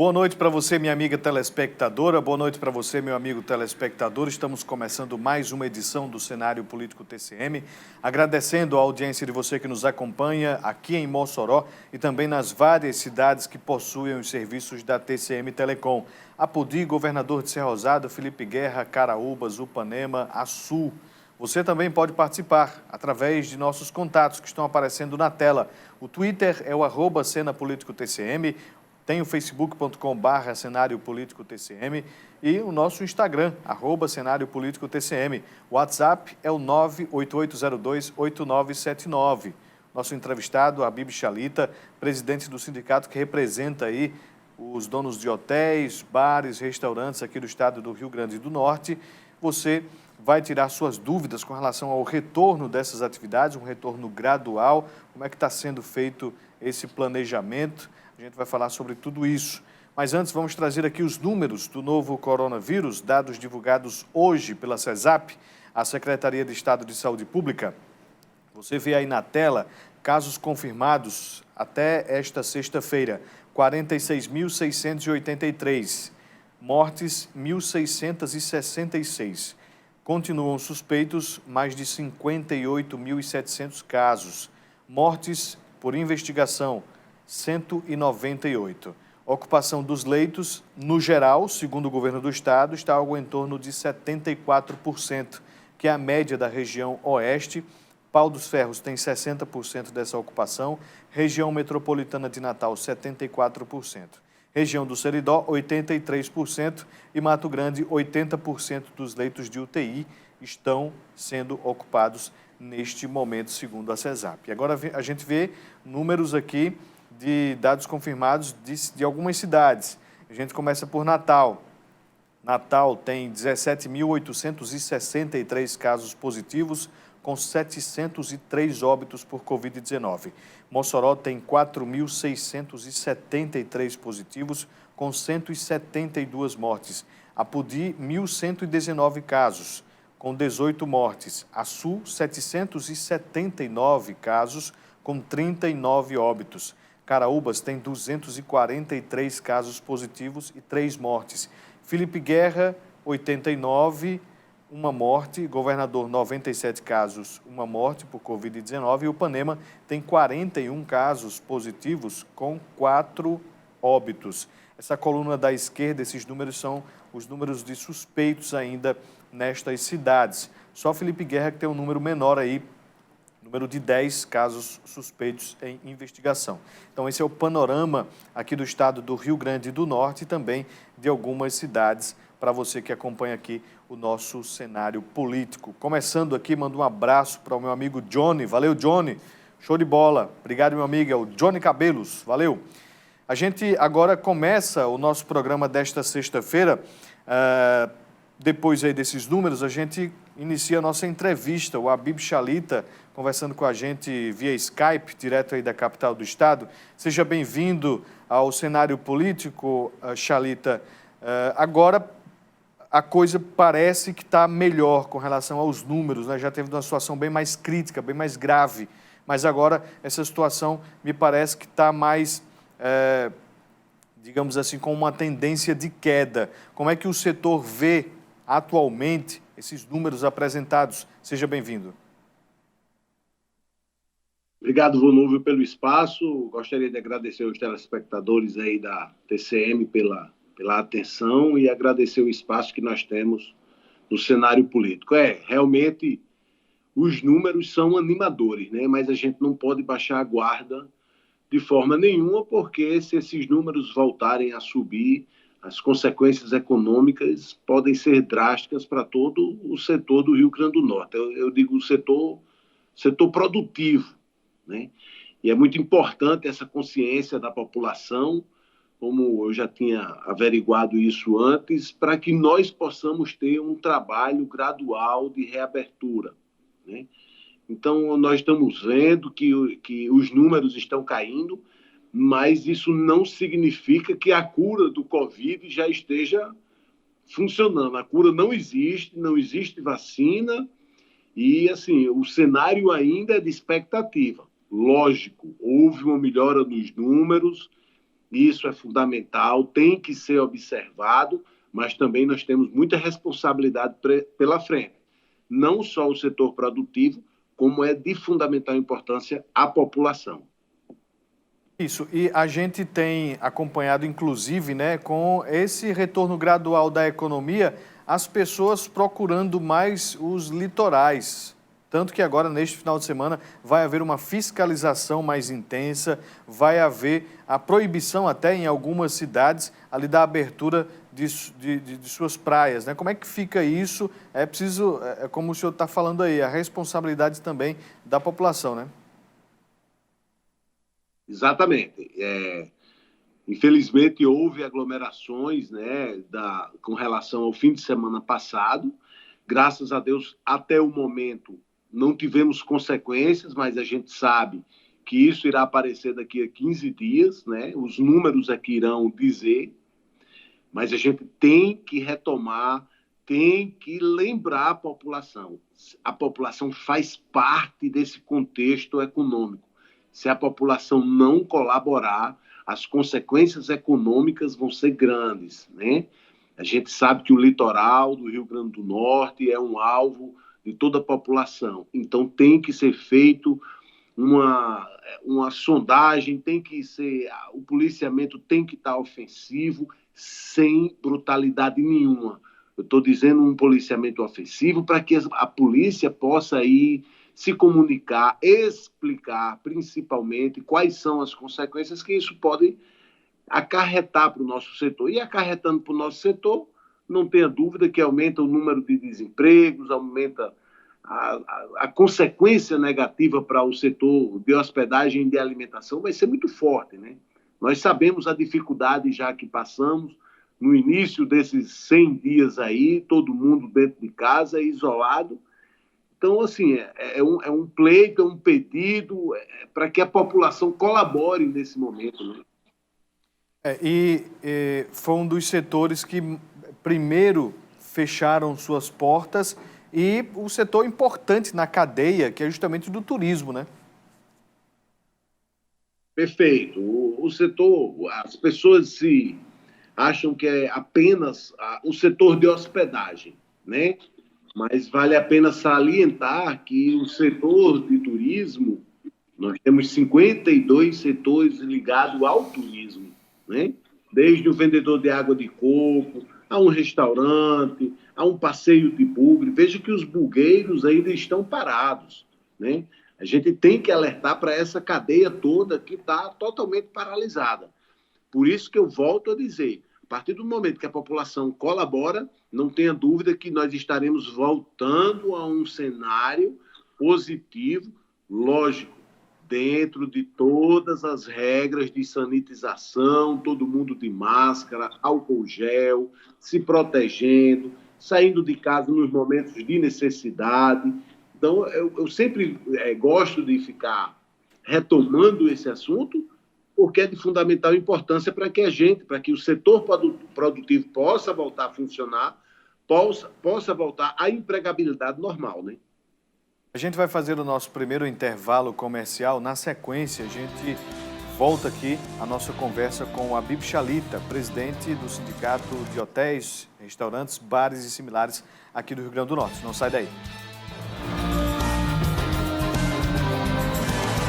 Boa noite para você, minha amiga telespectadora. Boa noite para você, meu amigo telespectador. Estamos começando mais uma edição do Cenário Político TCM. Agradecendo a audiência de você que nos acompanha aqui em Mossoró e também nas várias cidades que possuem os serviços da TCM Telecom. Apodi, Governador de Serra Rosada, Felipe Guerra, Caraúbas, Upanema, Açu. Você também pode participar através de nossos contatos que estão aparecendo na tela. O Twitter é o @CenaPolíticoTCM. Tem o facebook.com/Cenário Político TCM e o nosso Instagram, @Cenário Político TCM. O WhatsApp é o 988028979. Nosso entrevistado, Habib Chalita, presidente do sindicato que representa aí os donos de hotéis, bares, restaurantes aqui do estado do Rio Grande do Norte. Você vai tirar suas dúvidas com relação ao retorno dessas atividades, um retorno gradual, como é que está sendo feito esse planejamento. A gente vai falar sobre tudo isso. Mas antes, vamos trazer aqui os números do novo coronavírus, dados divulgados hoje pela CESAP, a Secretaria de Estado de Saúde Pública. Você vê aí na tela casos confirmados até esta sexta-feira, 46.683. Mortes, 1.666. Continuam suspeitos mais de 58.700 casos. Mortes por investigação, 198. Ocupação dos leitos, no geral, segundo o governo do estado, está algo em torno de 74%, que é a média da região oeste. Pau dos Ferros tem 60% dessa ocupação, região metropolitana de Natal, 74%. Região do Seridó, 83% e Mato Grande, 80% dos leitos de UTI estão sendo ocupados neste momento, segundo a CESAP. Agora a gente vê números aqui de dados confirmados de algumas cidades. A gente começa por Natal. Natal tem 17.863 casos positivos, com 703 óbitos por Covid-19. Mossoró tem 4.673 positivos, com 172 mortes. Apodi, 1.119 casos, com 18 mortes. Açu, 779 casos, com 39 óbitos. Caraúbas tem 243 casos positivos e 3 mortes. Felipe Guerra, 89, uma morte. Governador, 97 casos, uma morte por Covid-19. E Upanema tem 41 casos positivos com 4 óbitos. Essa coluna da esquerda, esses números são os números de suspeitos ainda nestas cidades. Só Felipe Guerra que tem um número menor aí, número de 10 casos suspeitos em investigação. Então, esse é o panorama aqui do estado do Rio Grande do Norte e também de algumas cidades, para você que acompanha aqui o nosso cenário político. Começando aqui, mando um abraço para o meu amigo Johnny. Valeu, Johnny. Show de bola. Obrigado, meu amigo. É o Johnny Cabelos. Valeu. A gente agora começa o nosso programa desta sexta-feira. Depois aí desses números, a gente inicia a nossa entrevista. O Habib Chalita conversando com a gente via Skype, direto aí da capital do estado. Seja bem-vindo ao cenário político, Chalita. Agora, a coisa parece que está melhor com relação aos números, né? Já teve uma situação bem mais crítica, bem mais grave, mas agora essa situação me parece que está mais, digamos assim, com uma tendência de queda. Como é que o setor vê atualmente esses números apresentados? Seja bem-vindo. Obrigado, Vonúvio, pelo espaço. Gostaria de agradecer aos telespectadores aí da TCM pela atenção e agradecer o espaço que nós temos no cenário político. Realmente, os números são animadores, né? Mas a gente não pode baixar a guarda de forma nenhuma, porque se esses números voltarem a subir, as consequências econômicas podem ser drásticas para todo o setor do Rio Grande do Norte. Eu digo o setor produtivo, né? E é muito importante essa consciência da população, como eu já tinha averiguado isso antes, para que nós possamos ter um trabalho gradual de reabertura, né? Então, nós estamos vendo que os números estão caindo, mas isso não significa que a cura do Covid já esteja funcionando. A cura não existe vacina e, assim, o cenário ainda é de expectativa. Lógico, houve uma melhora nos números Isso é fundamental, tem que ser observado, mas também nós temos muita responsabilidade pela frente. Não só o setor produtivo, como é de fundamental importância a população. Isso, e a gente tem acompanhado, inclusive, né, com esse retorno gradual da economia, as pessoas procurando mais os litorais. Tanto que agora, neste final de semana, vai haver uma fiscalização mais intensa, vai haver a proibição até em algumas cidades ali da abertura de suas praias, né? Como é que fica isso? É preciso, como o senhor está falando aí, a responsabilidade também da população, né? Exatamente. Infelizmente, houve aglomerações, né, com relação ao fim de semana passado. Graças a Deus, até o momento, não tivemos consequências, mas a gente sabe que isso irá aparecer daqui a 15 dias, né? Os números aqui irão dizer, mas a gente tem que retomar, tem que lembrar a população. A população faz parte desse contexto econômico. Se a população não colaborar, as consequências econômicas vão ser grandes, né? A gente sabe que o litoral do Rio Grande do Norte é um alvo de toda a população. Então, tem que ser feito uma sondagem, o policiamento tem que estar ofensivo, sem brutalidade nenhuma. Eu estou dizendo um policiamento ofensivo para que a polícia possa ir se comunicar, explicar principalmente quais são as consequências que isso pode acarretar para o nosso setor. E acarretando para o nosso setor, não tenha dúvida que aumenta o número de desempregos, aumenta a consequência negativa para o setor de hospedagem e de alimentação vai ser muito forte, né? Nós sabemos a dificuldade já que passamos no início desses 100 dias aí, todo mundo dentro de casa, isolado. Então, assim, é um pleito, é um pedido para que a população colabore nesse momento, né? Foi um dos setores que primeiro fecharam suas portas e um setor importante na cadeia, que é justamente do turismo, né? Perfeito. O setor, as pessoas acham que é apenas o setor de hospedagem, né? Mas vale a pena salientar que o setor de turismo, nós temos 52 setores ligados ao turismo, né? Desde o vendedor de água de coco, a um restaurante, a um passeio de bugre. Veja que os bugueiros ainda estão parados, né? A gente tem que alertar para essa cadeia toda que está totalmente paralisada. Por isso que eu volto a dizer, a partir do momento que a população colabora, não tenha dúvida que nós estaremos voltando a um cenário positivo, lógico, dentro de todas as regras de sanitização, todo mundo de máscara, álcool gel, se protegendo, saindo de casa nos momentos de necessidade. Então, eu sempre gosto de ficar retomando esse assunto, porque é de fundamental importância para que o setor produtivo possa voltar a funcionar, possa voltar à empregabilidade normal, né? A gente vai fazer o nosso primeiro intervalo comercial. Na sequência, a gente volta aqui a nossa conversa com a Habib Chalita, presidente do Sindicato de Hotéis, Restaurantes, Bares e Similares aqui do Rio Grande do Norte. Não sai daí.